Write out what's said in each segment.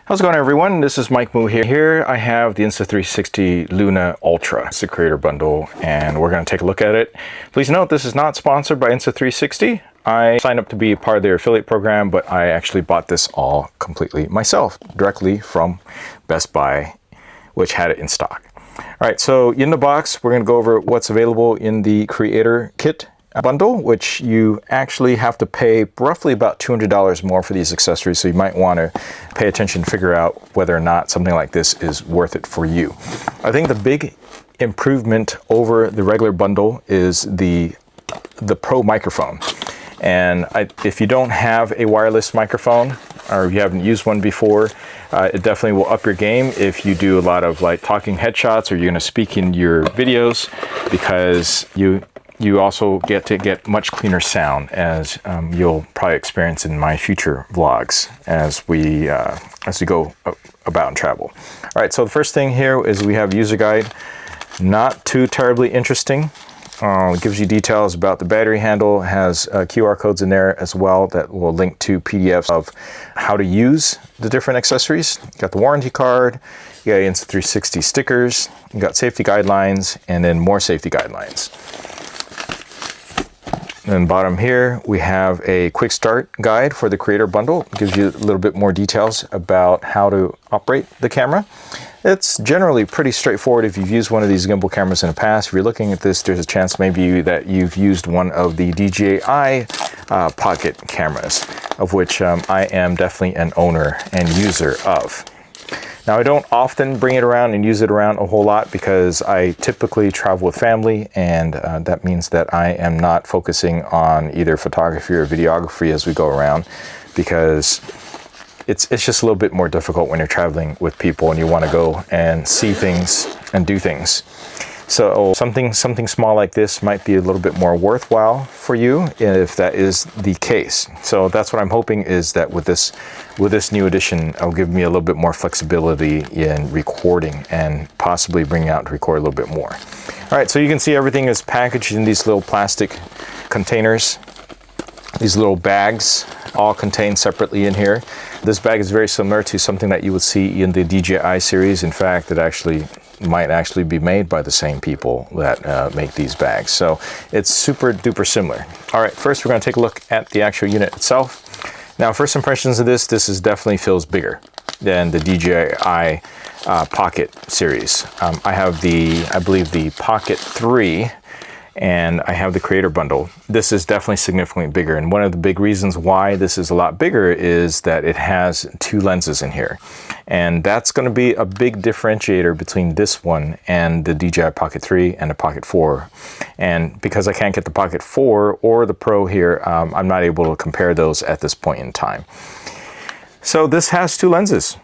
How's it going, everyone? This is Mike Mooh here. Here I have the Insta360 Luna Ultra. It's a creator bundle, and we're going to take a look at it. Please note, this is not sponsored by Insta360. I signed up to be part of their affiliate program, but I actually bought this all completely myself, directly from Best Buy, which had it in stock. All right, so in the box, we're going to go over what's available in the creator kit bundle, which you actually have to pay roughly about $200 more for these accessories, so you might want to pay attention to figure out whether or not something like this is worth it for you. I think the big improvement over the regular bundle is the Pro microphone. And if you don't have a wireless microphone, or if you haven't used one before, it definitely will up your game if you do a lot of like talking headshots, or you're going to speak in your videos, because you also get much cleaner sound, as you'll probably experience in my future vlogs as we go about and travel. All right, so the first thing here is we have a user guide. Not too terribly interesting. It gives you details about the battery handle, has QR codes in there as well that will link to PDFs of how to use the different accessories. You got the warranty card, you got Insta360 stickers, you got safety guidelines, and then more safety guidelines. And then bottom here, we have a quick start guide for the creator bundle. It gives you a little bit more details about how to operate the camera. It's generally pretty straightforward if you've used one of these gimbal cameras in the past. If you're looking at this, there's a chance maybe that you've used one of the DJI Pocket cameras, of which I am definitely an owner and user of. Now, I don't often bring it around and use it around a whole lot because I typically travel with family, and that means that I am not focusing on either photography or videography as we go around, because it's just a little bit more difficult when you're traveling with people and you want to go and see things and do things. So something small like this might be a little bit more worthwhile for you if that is the case. So that's what I'm hoping, is that with this new edition, it'll give me a little bit more flexibility in recording and possibly bring out to record a little bit more. All right, so you can see everything is packaged in these little plastic containers. These little bags all contained separately in here. This bag is very similar to something that you would see in the DJI series. In fact, it might actually be made by the same people that make these bags. So it's super duper similar. All right, first we're going to take a look at the actual unit itself. Now, first impressions of this is definitely feels bigger than the DJI Pocket series. I have I believe the Pocket 3, and I have the creator bundle. This is definitely significantly bigger, and one of the big reasons why this is a lot bigger is that it has 2 lenses in here, and that's going to be a big differentiator between this one and the DJI Pocket 3 and the Pocket 4. And because I can't get the Pocket 4 or the Pro here, I'm not able to compare those at this point in time. So this has 2 lenses,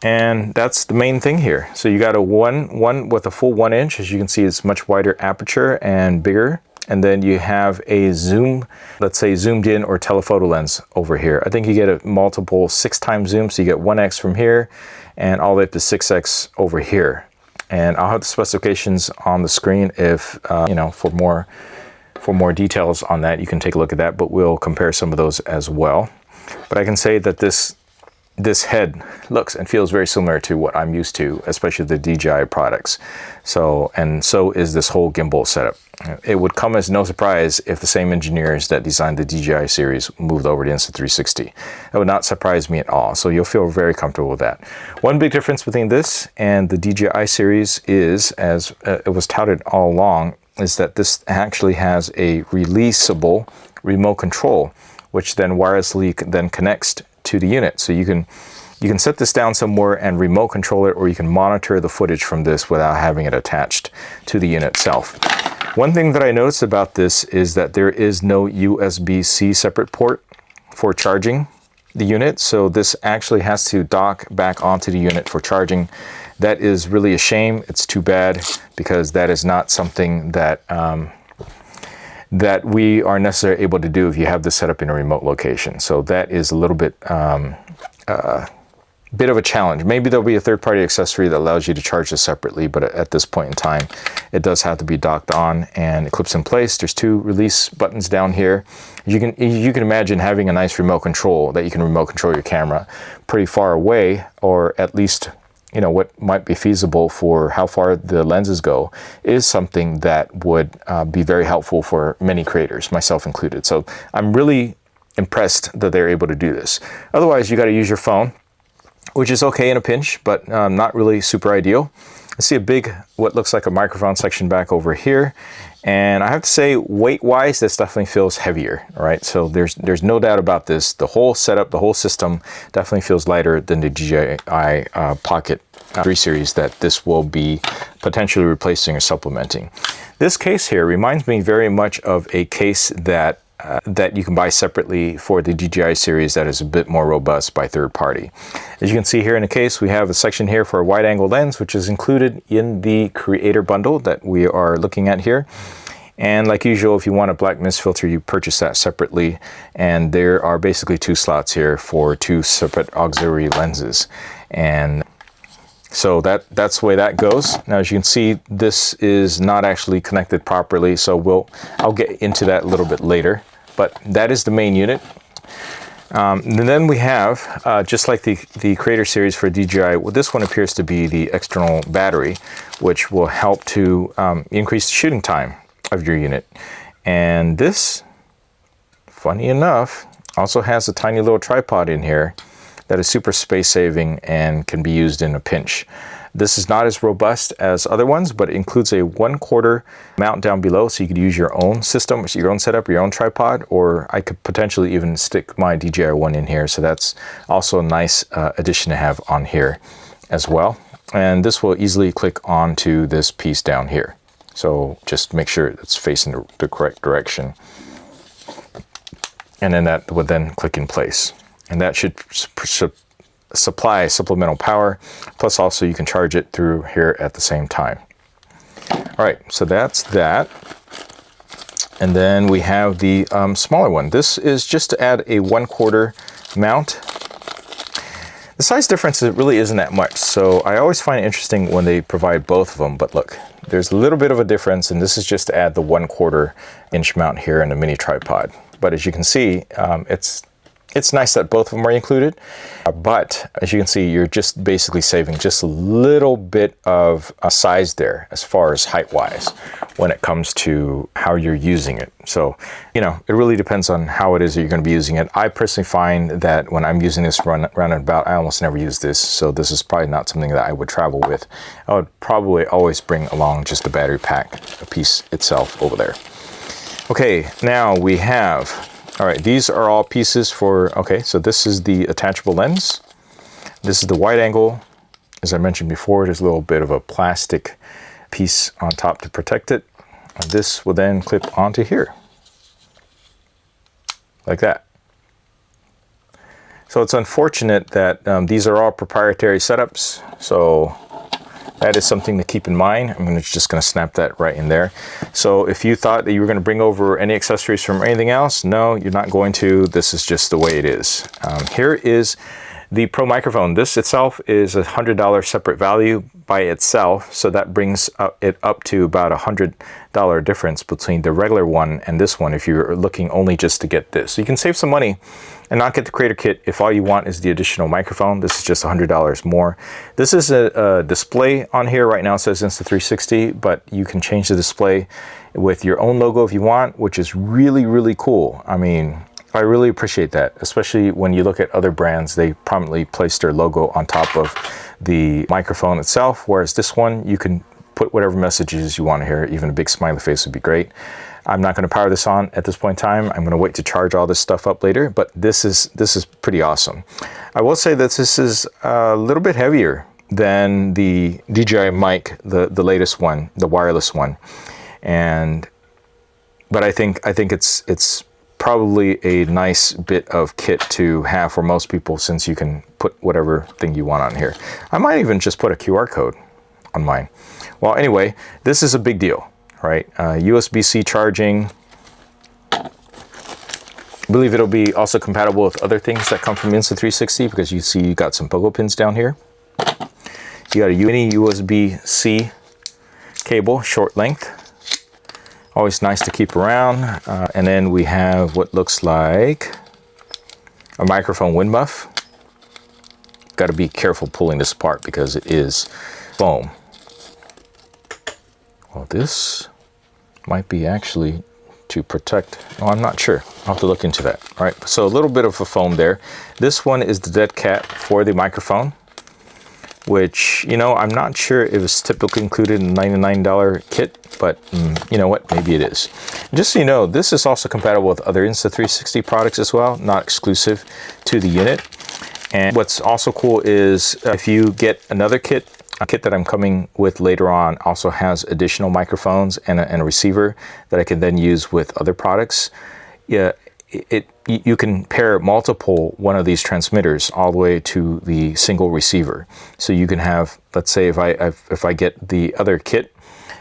and that's the main thing here. So you got a one with a full 1 inch. As you can see, it's much wider aperture and bigger. And then you have a zoom, let's say zoomed in or telephoto lens over here. I think you get a multiple 6x zoom. So you get 1x from here and all the way up to 6x over here. And I'll have the specifications on the screen if, for more details on that, you can take a look at that, but we'll compare some of those as well. But I can say that this head looks and feels very similar to what I'm used to, especially the DJI products. So is this whole gimbal setup. It would come as no surprise if the same engineers that designed the DJI series moved over to Insta360. That would not surprise me at all. So you'll feel very comfortable with that. One big difference between this and the DJI series is, as it was touted all along, is that this actually has a releasable remote control, which then wirelessly then connects to the unit. So you can set this down somewhere and remote control it, or you can monitor the footage from this without having it attached to the unit itself. One thing that I noticed about this is that there is no USB-C separate port for charging the unit. So this actually has to dock back onto the unit for charging. That is really a shame. It's too bad, because that is not something that that we are necessarily able to do if you have this set up in a remote location. So that is a little bit bit of a challenge. Maybe there'll be a third-party accessory that allows you to charge this separately, but at this point in time, it does have to be docked on and it clips in place. There's 2 release buttons down here. You can imagine having a nice remote control that you can remote control your camera pretty far away, or at least, you know, what might be feasible for how far the lenses go is something that would be very helpful for many creators, myself included. So I'm really impressed that they're able to do this. Otherwise, you got to use your phone, which is okay in a pinch, but not really super ideal. I see a big, what looks like a microphone section back over here. And I have to say, weight-wise, this definitely feels heavier, all right? So there's no doubt about this. The whole setup, the whole system definitely feels lighter than the DJI Pocket 3 series that this will be potentially replacing or supplementing. This case here reminds me very much of a case that you can buy separately for the DJI series that is a bit more robust by third party. As you can see here in the case, we have a section here for a wide angle lens, which is included in the creator bundle that we are looking at here. And like usual, if you want a black mist filter, you purchase that separately. And there are basically 2 slots here for 2 separate auxiliary lenses. And so that's the way that goes. Now, as you can see, this is not actually connected properly, so I'll get into that a little bit later. But that is the main unit. And then we have, just like the Creator Series for DJI, well, this one appears to be the external battery, which will help to increase the shooting time of your unit. And this, funny enough, also has a tiny little tripod in here that is super space saving and can be used in a pinch. This is not as robust as other ones, but it includes a 1/4 mount down below, so you could use your own system, your own setup, your own tripod, or I could potentially even stick my DJI one in here. So that's also a nice addition to have on here as well. And this will easily click onto this piece down here. So just make sure it's facing the correct direction. And then that would then click in place. And that should supply supplemental power, plus also you can charge it through here at the same time. All right, so that's that. And then we have the smaller one. This is just to add a 1/4 mount. The size difference really isn't that much, so I always find it interesting when they provide both of them. But look, there's a little bit of a difference, and this is just to add the 1/4 inch mount here in the mini tripod. But as you can see, it's nice that both of them are included, but as you can see, you're just basically saving just a little bit of a size there as far as height-wise when it comes to how you're using it. So, you know, it really depends on how it is that you're going to be using it. I personally find that when I'm using this round and about, I almost never use this, so this is probably not something that I would travel with. I would probably always bring along just the battery pack, a piece itself over there. Okay, now we have... All right, these are all pieces for, okay, so this is the attachable lens. This is the wide angle. As I mentioned before, there's a little bit of a plastic piece on top to protect it. And this will then clip onto here, like that. So it's unfortunate that these are all proprietary setups, so that is something to keep in mind. I'm just going to snap that right in there. So if you thought that you were going to bring over any accessories from anything else, no, you're not going to. This is just the way it is. Here is the Pro microphone. This itself is $100 separate value by itself. So that brings it up to about $100 difference between the regular one and this one if you're looking only just to get this. So you can save some money and not get the creator kit if all you want is the additional microphone. This is just $100 more. This is a display on here right now. It says Insta360, but you can change the display with your own logo if you want, which is really, really cool. I mean, I really appreciate that, especially when you look at other brands, they prominently place their logo on top of the microphone itself, whereas this one, you can put whatever messages you want to hear. Even a big smiley face would be great. I'm not going to power this on at this point in time. I'm going to wait to charge all this stuff up later, but this is pretty awesome. I will say that this is a little bit heavier than the DJI mic, the latest one, the wireless one, but I think it's probably a nice bit of kit to have for most people, since you can put whatever thing you want on here. I might even just put a QR code on mine. Well, anyway, this is a big deal, right? USB-C charging. I believe it'll be also compatible with other things that come from Insta360, because you see you got some pogo pins down here. You got a mini USB-C cable, short length. Always nice to keep around. And then we have what looks like a microphone wind muff. Got to be careful pulling this apart because it is foam. Well, this might be actually to protect. Oh, I'm not sure. I'll have to look into that. All right, so a little bit of a foam there. This one is the dead cat for the microphone, which, you know, I'm not sure if it's typically included in the $99 kit, but you know what, maybe it is. Just so you know, this is also compatible with other Insta360 products as well, not exclusive to the unit. And what's also cool is if you get another kit, a kit that I'm coming with later on also has additional microphones and a receiver that I can then use with other products. Yeah, you can pair multiple one of these transmitters all the way to the single receiver. So you can have, let's say if I get the other kit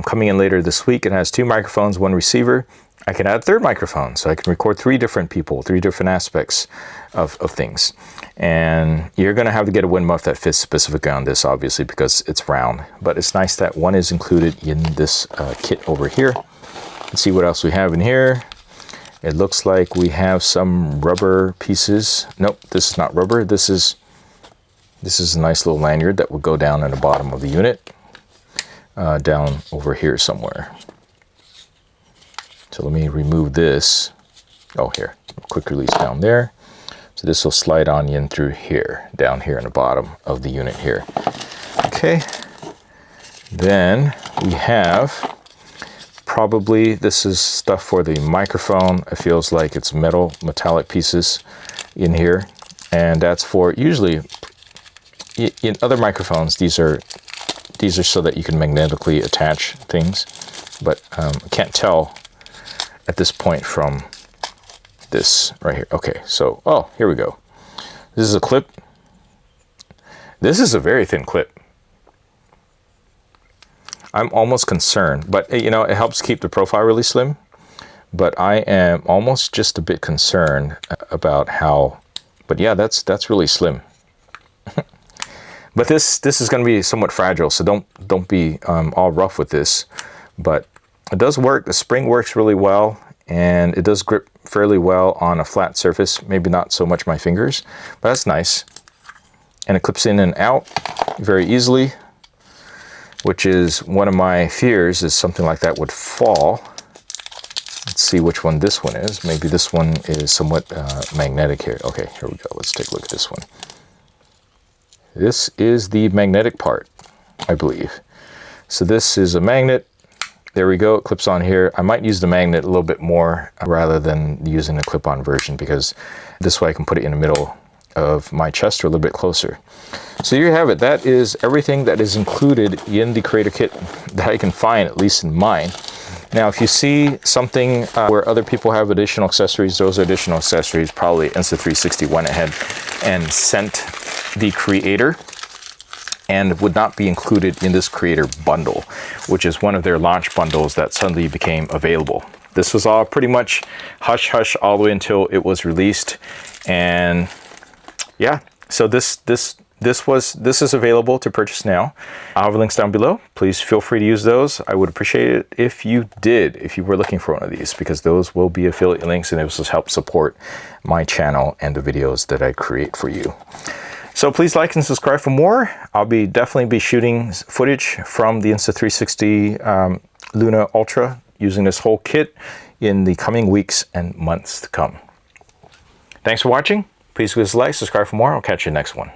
coming in later this week, it has 2 microphones, 1 receiver. I can add a 3rd microphone, so I can record 3 different people, 3 different aspects of things. And you're gonna have to get a wind muff that fits specifically on this, obviously, because it's round. But it's nice that one is included in this kit over here. Let's see what else we have in here. It looks like we have some rubber pieces. Nope, this is not rubber. This is a nice little lanyard that will go down in the bottom of the unit, down over here somewhere. So let me remove this. Oh, here, quick release down there. So this will slide on in through here, down here in the bottom of the unit here. Okay, then we have probably, this is stuff for the microphone. It feels like it's metallic pieces in here. And that's for, usually in other microphones, these are so that you can magnetically attach things. But I can't tell at this point from this right here. Okay, so, oh, here we go. This is a clip. This is a very thin clip. I'm almost concerned, but you know, it helps keep the profile really slim. But I am almost just a bit concerned about how, but yeah, that's really slim. But this is going to be somewhat fragile, so don't be all rough with this. But it does work. The spring works really well, and it does grip fairly well on a flat surface. Maybe not so much my fingers, but that's nice. And it clips in and out very easily, which is one of my fears, is something like that would fall. Let's see which one this one is. Maybe this one is somewhat magnetic here. Okay, here we go. Let's take a look at this one. This is the magnetic part, I believe. So this is a magnet. There we go, it clips on here. I might use the magnet a little bit more rather than using the clip-on version, because this way I can put it in the middle of my chest or a little bit closer. So here you have it. That is everything that is included in the creator kit that I can find, at least in mine. Now, if you see something where other people have additional accessories, those are additional accessories. Probably Insta360 went ahead and sent the creator and would not be included in this creator bundle, which is one of their launch bundles that suddenly became available. This was all pretty much hush hush all the way until it was released. And yeah, so this is available to purchase now. I'll have links down below. Please feel free to use those. I would appreciate it if you did, if you were looking for one of these, because those will be affiliate links, and it will help support my channel and the videos that I create for you. So please like and subscribe for more. I'll definitely be shooting footage from the Insta360 Luna Ultra using this whole kit in the coming weeks and months to come. Thanks for watching. Please give us a like, subscribe for more. I'll catch you next one.